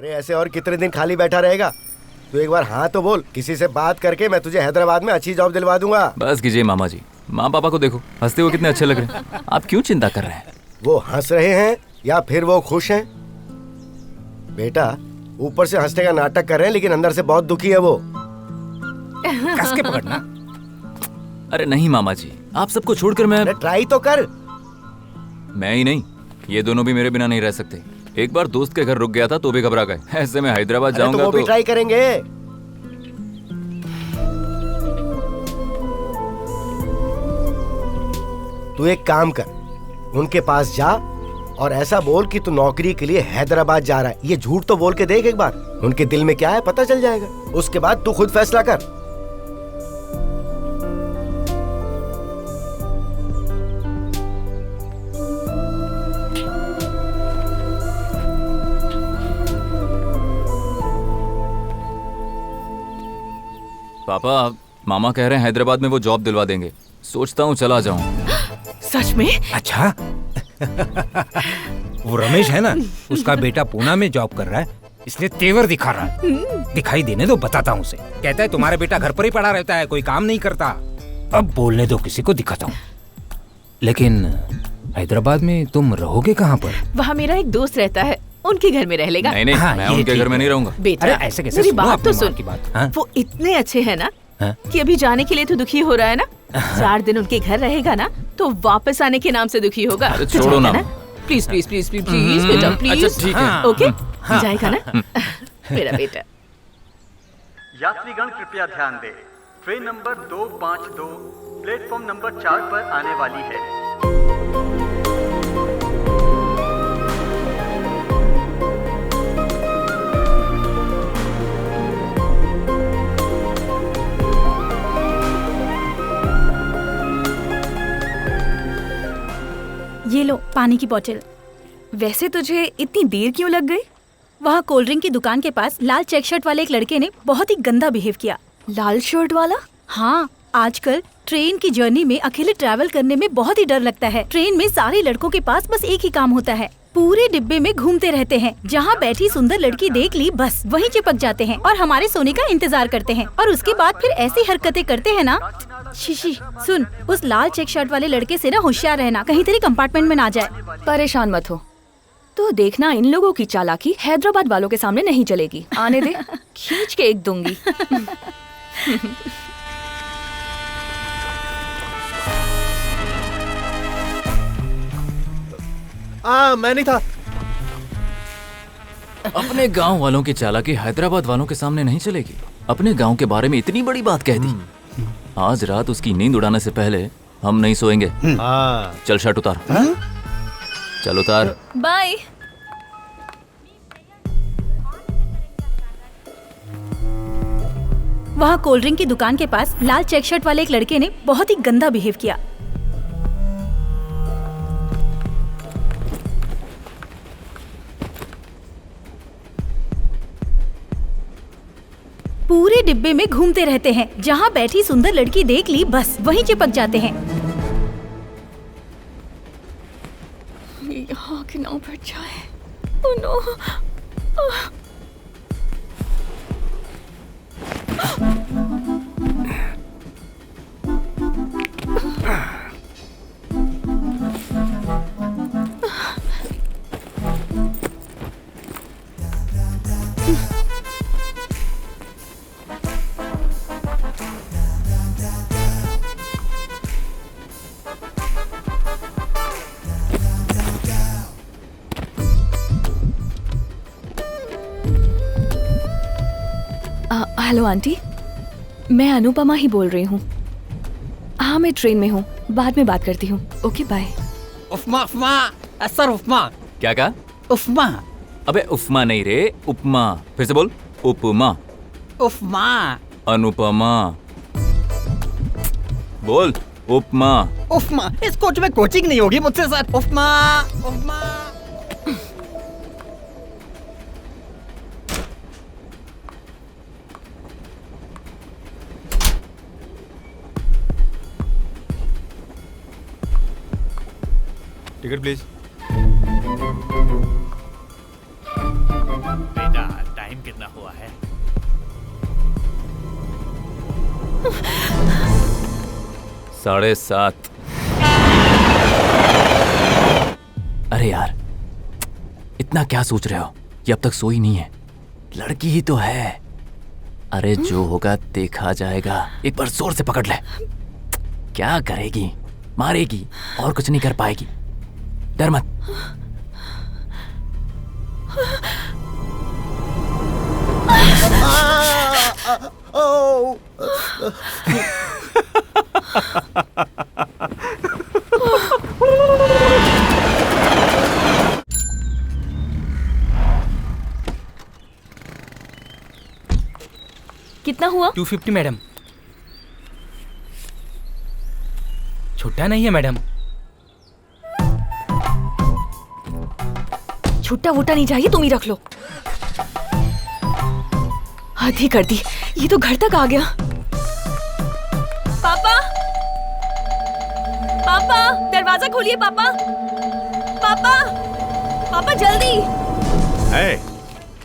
अरे ऐसे और कितने दिन खाली बैठा रहेगा? तू एक बार हाँ तो बोल, किसी से बात करके मैं तुझे हैदराबाद में अच्छी जॉब दिलवा दूंगा। बस कीजिए मामा जी, माँ पापा को देखो, हंसते हुए कितने अच्छे लग रहे हैं। आप क्यों चिंता कर रहे हैं? वो हंस रहे हैं या फिर वो खुश हैं? बेटा, ऊपर से हंसने का नाटक कर रहे हैं लेकिन अंदर से बहुत दुखी है वो। कस के पकड़ना। अरे नहीं मामा जी, आप सबको छोड़कर मैं ट्राई तो कर। मैं ही नहीं, ये दोनों भी मेरे बिना नहीं रह सकते। एक बार दोस्त के घर रुक गया था तो भी घबरा गए। ऐसे में हैदराबाद जाऊंगा तो वो भी ट्राई करेंगे। तू एक काम कर, उनके पास जा और ऐसा बोल कि तू नौकरी के लिए हैदराबाद जा रहा है। ये झूठ तो बोल के देख एक बार, उनके दिल में क्या है पता चल जाएगा। उसके बाद तू खुद फैसला कर। पापा, मामा कह रहे हैं हैदराबाद में वो जॉब दिलवा देंगे। सोचता हूँ चला जाऊँ। सच में? अच्छा। वो रमेश है ना, उसका बेटा पूना में जॉब कर रहा है, इसलिए तेवर दिखा रहा है। दिखाई देने दो, बताता हूँ उसे। कहता है तुम्हारा बेटा घर पर ही पड़ा रहता है, कोई काम नहीं करता। अब बोलने दो, किसी को दिखाता हूँ। लेकिन हैदराबाद में तुम रहोगे कहाँ पर? वहाँ मेरा एक दोस्त रहता है, उनके घर में रह लेगा। नहीं, हाँ, मैं उनके घर में नहीं रहूंगा। बेटा, अरे ऐसे कैसे? मेरी सुनो बात तो अपनी माँ सुन। की बात। हाँ? वो इतने अच्छे हैं ना हाँ? कि अभी जाने के लिए तो दुखी हो रहा है ना। 4 दिन उनके घर रहेगा ना तो वापस आने के नाम से दुखी होगा। अरे तो छोड़ो जाएगा ना। Please please please please please बेटा प्लीज। अच्छा ठीक है। ओके, हाँ। जाएगा ना मेरा बेटा। यात्रीगण कृपया ध्यान दें, ट्रेन नंबर 252 प्लेटफॉर्म नंबर 4 पर आने वाली है। ये लो पानी की बोतल। वैसे तुझे इतनी देर क्यों लग गई? वहाँ कोल्ड ड्रिंक की दुकान के पास लाल चेक शर्ट वाले एक लड़के ने बहुत ही गंदा बिहेव किया। लाल शर्ट वाला? हाँ, आजकल ट्रेन की जर्नी में अकेले ट्रैवल करने में बहुत ही डर लगता है। ट्रेन में सारे लड़कों के पास बस एक ही काम होता है, पूरे डिब्बे में घूमते रहते हैं। जहाँ बैठी सुंदर लड़की देख ली बस वहीं चिपक जाते हैं और हमारे सोने का इंतजार करते हैं। और उसके बाद फिर ऐसी हरकतें करते हैं ना। शीशी, सुन, उस लाल चेक शर्ट वाले लड़के से ना होशियार रहना, कहीं तेरी कंपार्टमेंट में ना जाए। परेशान मत हो, तो देखना इन लोगों की चालाकी हैदराबाद वालों के सामने नहीं चलेगी। आने दे, खींच के एक दूंगी। मैं नहीं था। अपने गांव वालों की चालाकी हैदराबाद वालों के सामने नहीं चलेगी। अपने गांव के बारे में इतनी बड़ी बात कह दी। आज रात उसकी नींद उड़ाने से पहले हम नहीं सोएंगे। चल शर्ट उतार। चल उतार। बाय। वहाँ कोल्ड ड्रिंक की दुकान के पास लाल चेक शर्ट वाले एक लड़के ने बहुत ही गंदा बिहेव किया। पूरे डिब्बे में घूमते रहते हैं। जहाँ बैठी सुंदर लड़की देख ली बस वहीं चिपक जाते हैं। यहाँ के नाम पर जाए। Oh no. हेलो आंटी, मैं अनुपमा ही बोल रही हूँ। हाँ, मैं ट्रेन में हूँ, बाद में बात करती हूँ। Okay bye. Upma Upma sir, Upma. क्या कहा? उपमा। अबे उपमा नहीं रे, उपमा। फिर से बोल। उपमा। उपमा। अनुपमा। बोल उपमा। उपमा। इस कोच में कोचिंग नहीं होगी मुझसे sir. Upma upma. Ticket please. बेटा 7:30। अरे यार, इतना क्या सोच रहे हो? ये अब तक सोई नहीं है, लड़की ही तो है। अरे जो होगा देखा जाएगा, एक बार जोर से पकड़ ले। क्या करेगी? मारेगी और कुछ नहीं कर पाएगी। डर मत। कितना हुआ? 250 मैडम। छुट्टा नहीं है मैडम। छुट्टा वुट्टा नहीं चाहिए, तुम ही रख लो। हद ही कर दी, ये तो घर तक आ गया। पापा, पापा दरवाजा खोलिए। पापा, पापा, पापा जल्दी। है,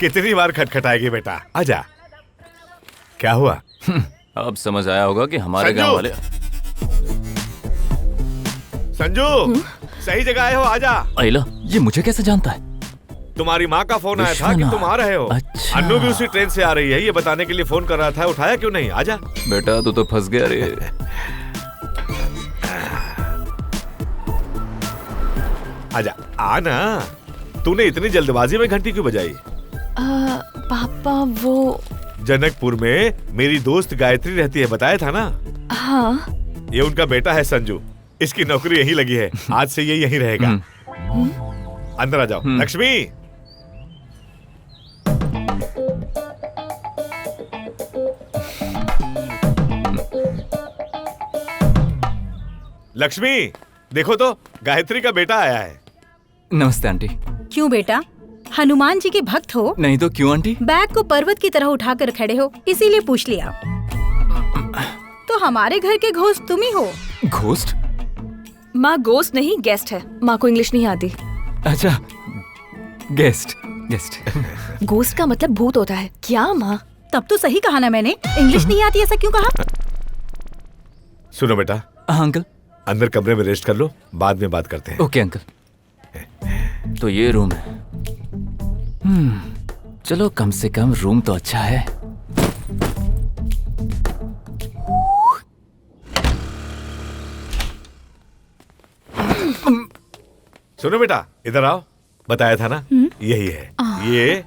कितनी बार खटखटाएगी बेटा? आजा। क्या हुआ? अब समझ आया होगा कि हमारे गांव वाले। संजू, सही जगह आए हो, आजा। अयला, ये मुझे कैसे जानता है? तुम्हारी माँ का फोन आया था कि तुम आ रहे हो। अच्छा। अन्नू भी उसी ट्रेन से आ रही है, ये बताने के लिए फोन कर रहा था। उठाया क्यों नहीं? आजा बेटा, तू तो फंस गया रे। आजा, आना। तूने इतनी जल्दबाजी में घंटी क्यों बजाई? पापा वो जनकपुर में मेरी दोस्त गायत्री रहती है, बताया था ना? हाँ। ये उनका बेटा है संजू, इसकी नौकरी यहीं लगी है। आज से ये यहीं रहेगा। अंदर आ जाओ। लक्ष्मी, लक्ष्मी देखो तो, गायत्री का बेटा आया है। नमस्ते आंटी। क्यों बेटा, हनुमान जी के भक्त हो? नहीं तो क्यों आंटी? बैग को पर्वत की तरह उठाकर खड़े हो, इसीलिए पूछ लिया। तो हमारे घर के घोस्ट तुम ही हो। घोस्ट? माँ घोस्ट नहीं, गेस्ट है। माँ को इंग्लिश नहीं आती। अच्छा, गेस्ट। घोस्ट का मतलब भूत होता है क्या माँ? तब तो सही कहा ना मैंने। इंग्लिश नहीं आती ऐसा क्यों कहा? सुनो बेटा। हाँ अंकल। अंदर कमरे में रेस्ट कर लो, बाद में बात करते हैं। Okay uncle. तो ये रूम है। चलो, कम से कम रूम तो अच्छा है। सुनो बेटा, इधर आओ। बताया था ना, यही है। ये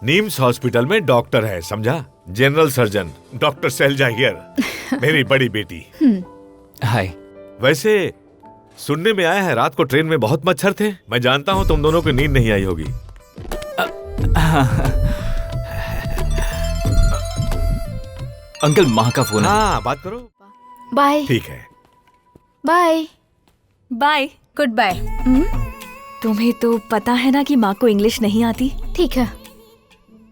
नीम्स हॉस्पिटल में डॉक्टर है, समझा? General surgeon doctor Shailaja here, मेरी बड़ी बेटी। हाय। वैसे सुनने में आया है रात को ट्रेन में बहुत मच्छर थे। मैं जानता हूँ तुम दोनों को नींद नहीं आई होगी। अंकल, माँ का फोन है। हाँ, बात करो। बाय। ठीक है, बाय। बाय। Good bye. तुम्हें तो पता है ना कि माँ को इंग्लिश नहीं आती। ठीक है,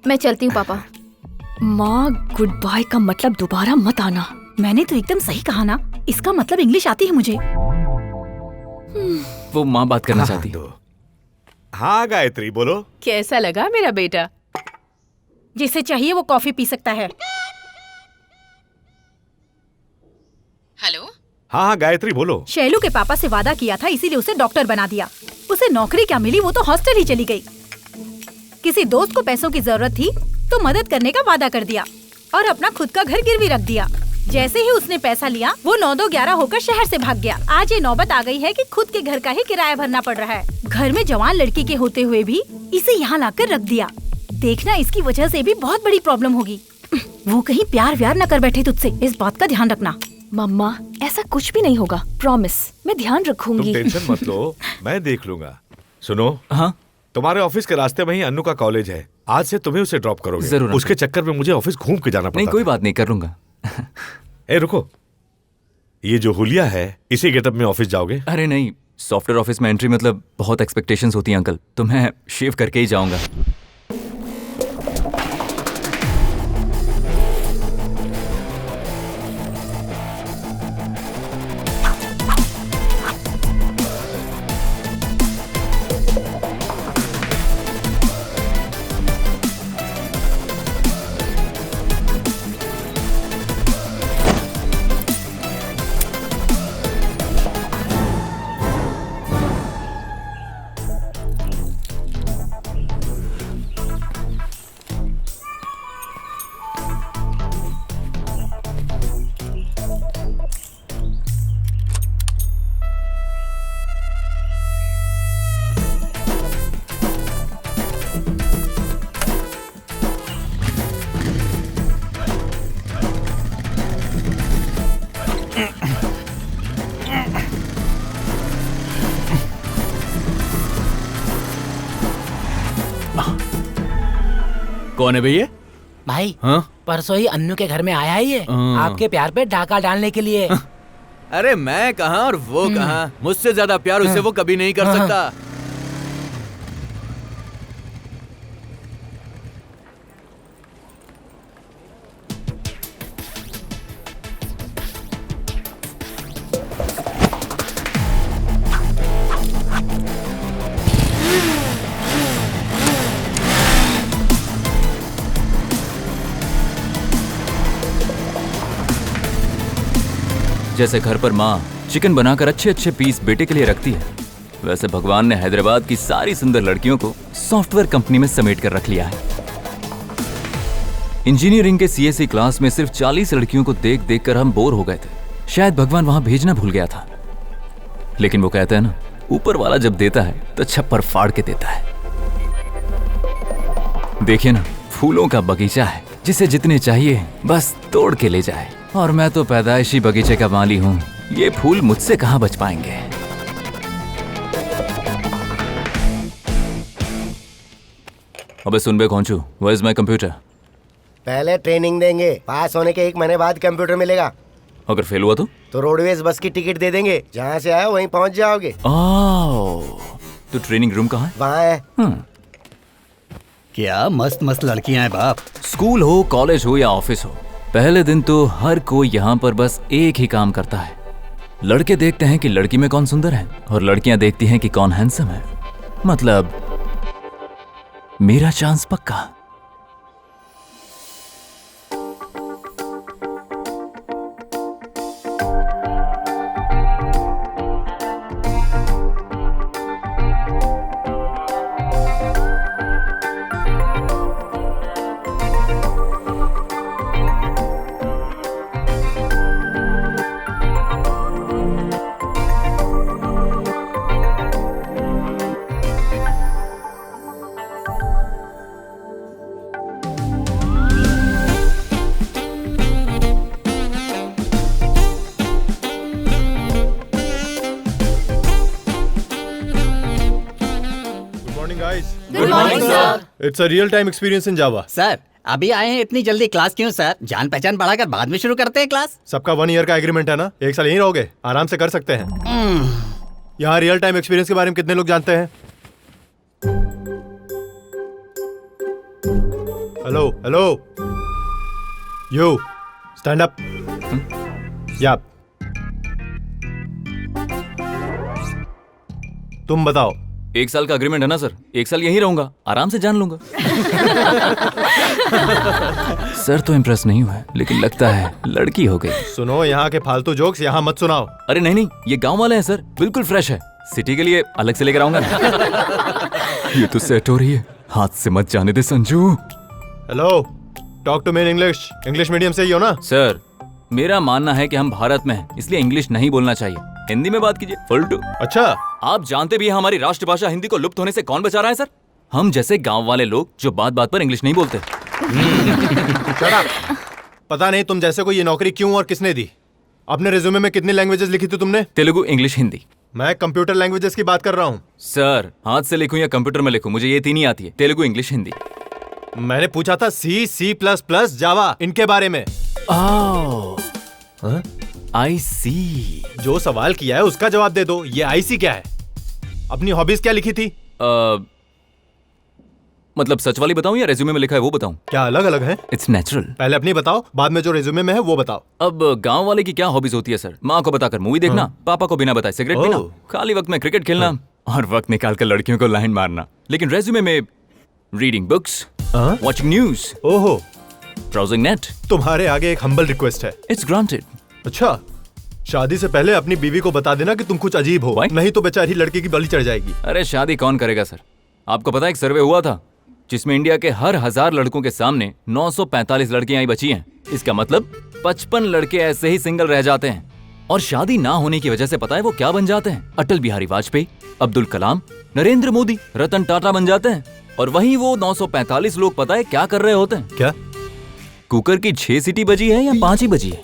मैं चलती हूँ पापा। माँ, गुड बाय का मतलब दोबारा मत आना। मैंने तो एकदम सही कहा ना, इसका मतलब इंग्लिश आती है मुझे। वो माँ बात करना चाहती है। हाँ गायत्री, बोलो। कैसा लगा मेरा बेटा? जिसे चाहिए वो कॉफी पी सकता है। हेलो। हाँ गायत्री, बोलो। शैलू के पापा से वादा किया था, इसीलिए उसे डॉक्टर बना दिया। उसे नौकरी क्या मिली, वो तो हॉस्टल ही चली गई। किसी दोस्त को पैसों की जरूरत थी तो मदद करने का वादा कर दिया और अपना खुद का घर गिरवी रख दिया। जैसे ही उसने पैसा लिया, वो 9-2-11 होकर शहर से भाग गया। आज ये नौबत आ गई है कि खुद के घर का ही किराया भरना पड़ रहा है। घर में जवान लड़की के होते हुए भी इसे यहाँ लाकर रख दिया। देखना, इसकी वजह से भी बहुत बड़ी प्रॉब्लम होगी। वो कहीं प्यार व्यार न कर बैठे तुझसे, इस बात का ध्यान रखना। मम्मा, ऐसा कुछ भी नहीं होगा, प्रॉमिस। मैं ध्यान रखूंगी। तुम टेंशन मत लो, मैं देख लूंगा। सुनो। हाँ? तुम्हारे ऑफिस के रास्ते में ही अन्नू का कॉलेज है। आज से तुम्हें उसे ड्रॉप करोगे। जरूर। उसके चक्कर में मुझे ऑफिस घूम के जाना पड़ता। नहीं, कोई बात नहीं, कर लूंगा। ए रुको, ये जो हुलिया है, इसी गेटअप में ऑफिस जाओगे? अरे नहीं, सॉफ्टवेयर ऑफिस में एंट्री मतलब बहुत एक्सपेक्टेशंस होती हैं अंकल, तो मैं शेव करके ही जाऊंगा। कौन है भैया? भाई हाँ? परसों ही अन्नू के घर में आया ही है आपके प्यार पे डाका डालने के लिए। अरे मैं कहाँ और वो कहाँ, मुझसे ज्यादा प्यार उसे वो कभी नहीं कर सकता। जैसे घर पर माँ चिकन बनाकर अच्छे अच्छे पीस बेटे के लिए रखती है, वैसे भगवान ने हैदराबाद की सारी सुंदर लड़कियों को सॉफ्टवेयर कंपनी में समेट कर रख लिया है। इंजीनियरिंग के सीएससी क्लास में सिर्फ 40 लड़कियों को देख देख कर हम बोर हो गए थे। शायद भगवान वहां भेजना भूल गया था, लेकिन वो कहते हैं ना, ऊपर वाला जब देता है तो छप्पर फाड़ के देता है। देखिए ना, फूलों का बगीचा है, जिसे जितने चाहिए बस तोड़ के ले जाए। और मैं तो पैदाइशी बगीचे का माली हूँ, ये फूल मुझसे कहाँ बच पाएंगे। अबे सुन बे कौन छू, वेयर इज माय कंप्यूटर? पहले ट्रेनिंग देंगे, पास होने के 1 महीने बाद कंप्यूटर मिलेगा। अगर फेल हुआ तो रोडवेज बस की टिकट दे देंगे, जहाँ से आए वहीं पहुँच जाओगे। तो ट्रेनिंग रूम कहाँ है? वहाँ है। क्या मस्त मस्त लड़कियां हैं बाप। स्कूल हो, कॉलेज हो या ऑफिस हो, पहले दिन तो हर कोई यहाँ पर बस एक ही काम करता है। लड़के देखते हैं कि लड़की में कौन सुंदर है, और लड़कियां देखती हैं कि कौन हैंडसम है। मतलब मेरा चांस पक्का। It's a real-time experience in Java. Sir अभी आए हैं, इतनी जल्दी क्लास क्यों सर? जान पहचान बढ़ाकर बाद में शुरू करते हैं क्लास। सबका 1 ईयर का एग्रीमेंट है ना, 1 साल यहीं रहोगे, आराम से कर सकते हैं। यहाँ रियल टाइम एक्सपीरियंस के बारे में कितने लोग जानते हैं? Hello hello, you stand up. या तुम बताओ। 1 साल का एग्रीमेंट है ना सर, 1 साल यहीं रहूंगा, आराम से जान लूंगा। सर तो इम्प्रेस नहीं हुआ, लेकिन लगता है लड़की हो गई। सुनो, यहाँ के फालतू जोक्स यहाँ मत सुनाओ। अरे नहीं नहीं, ये गांव वाले हैं सर, बिल्कुल फ्रेश है। सिटी के लिए अलग से लेकर आऊंगा ना। ये तो सेट हो रही है, हाथ से मत जाने दे Sanju. Hello, talk to me in English. English medium से ही हो ना? सर मेरा मानना है कि हम भारत में हैं, इसलिए इंग्लिश नहीं बोलना चाहिए, हिंदी में बात कीजिए। फुलटू। अच्छा, आप जानते भी हैं हमारी राष्ट्रभाषा हिंदी को लुप्त होने से कौन बचा रहा है सर? हम जैसे गांव वाले लोग जो बात बात पर इंग्लिश नहीं बोलते। पता नहीं तुम जैसे को ये नौकरी क्यों और किसने दी। अपने रिज्यूमे में कितनी लैंग्वेजेस लिखी थी तुमने? तेलुगु, इंग्लिश, हिंदी। मैं कंप्यूटर लैंग्वेजेस की बात कर रहा हूँ। सर हाथ से लिखूं या कंप्यूटर में लिखूं, मुझे ये 3 ही आती है, तेलुगु, इंग्लिश, हिंदी। मैंने पूछा था C++, जावा, इनके बारे में। आई सी। जो सवाल किया है उसका जवाब दे दो। ये IC क्या है? अपनी हॉबीज क्या लिखी थी? मतलब सच वाली बताऊं या रेज्यूमे में लिखा है वो बताऊं? क्या अलग अलग है? It's natural. पहले अपनी बताओ, बाद में जो रेज्यूमे में है वो बताओ। अब गांव वाले की क्या हॉबीज होती है सर? माँ को बताकर मूवी देखना, पापा को बिना बताए सिगरेट पीना, खाली वक्त में क्रिकेट खेलना, और वक्त निकाल कर लड़कियों को लाइन मारना। लेकिन रेज्यूमे में रीडिंग बुक्स, वॉचिंग न्यूज, ओहो, ब्राउजिंग नेट। तुम्हारे आगे एक हम्बल रिक्वेस्ट है। It's granted. अच्छा, शादी से पहले अपनी बीवी को बता देना कि तुम कुछ अजीब हो। नहीं तो बेचारी लड़की की बलि चढ़ जाएगी। अरे शादी कौन करेगा सर? आपको पता है एक सर्वे हुआ था जिसमें इंडिया के हर 1000 लड़कों के सामने 945 लड़कियां ही बची हैं। इसका मतलब 55 लड़के ऐसे ही सिंगल रह जाते हैं, और शादी ना होने की वजह से पता है वो क्या बन जाते हैं? अटल बिहारी वाजपेयी, अब्दुल कलाम, नरेंद्र मोदी, रतन टाटा बन जाते हैं। और वहीं वो 945 लोग पता है क्या कर रहे होते हैं? क्या? कुकर की 6 सीटी बजी है या 5 ही बजी है?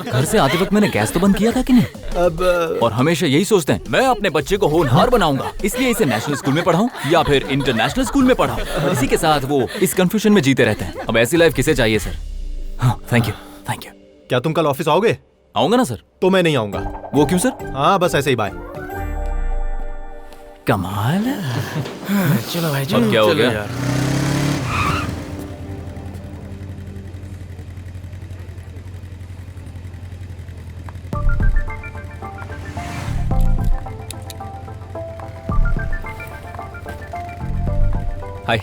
घर से आते वक्त मैंने गैस तो बंद किया था कि नहीं? और हमेशा यही सोचते हैं मैं अपने बच्चे को होनहार बनाऊंगा, इसलिए इसे नेशनल स्कूल में पढ़ाऊं या फिर इंटरनेशनल स्कूल में पढ़ाऊं। इसी के साथ वो इस कंफ्यूजन में जीते रहते हैं। अब ऐसी लाइफ किसे चाहिए सर? हाँ, थैंक यू। क्या तुम कल ऑफिस आओगे? आऊंगा ना सर। तो मैं नहीं आऊंगा। वो क्यों सर? हाँ बस ऐसे ही, बाय। कमाल है। चलो भाई, अब क्या हो गया? हाय।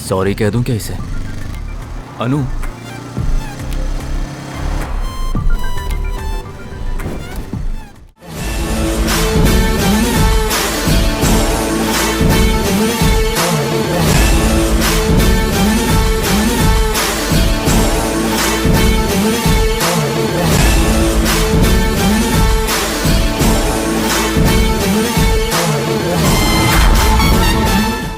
सॉरी कह दूं क्या इसे? अनु,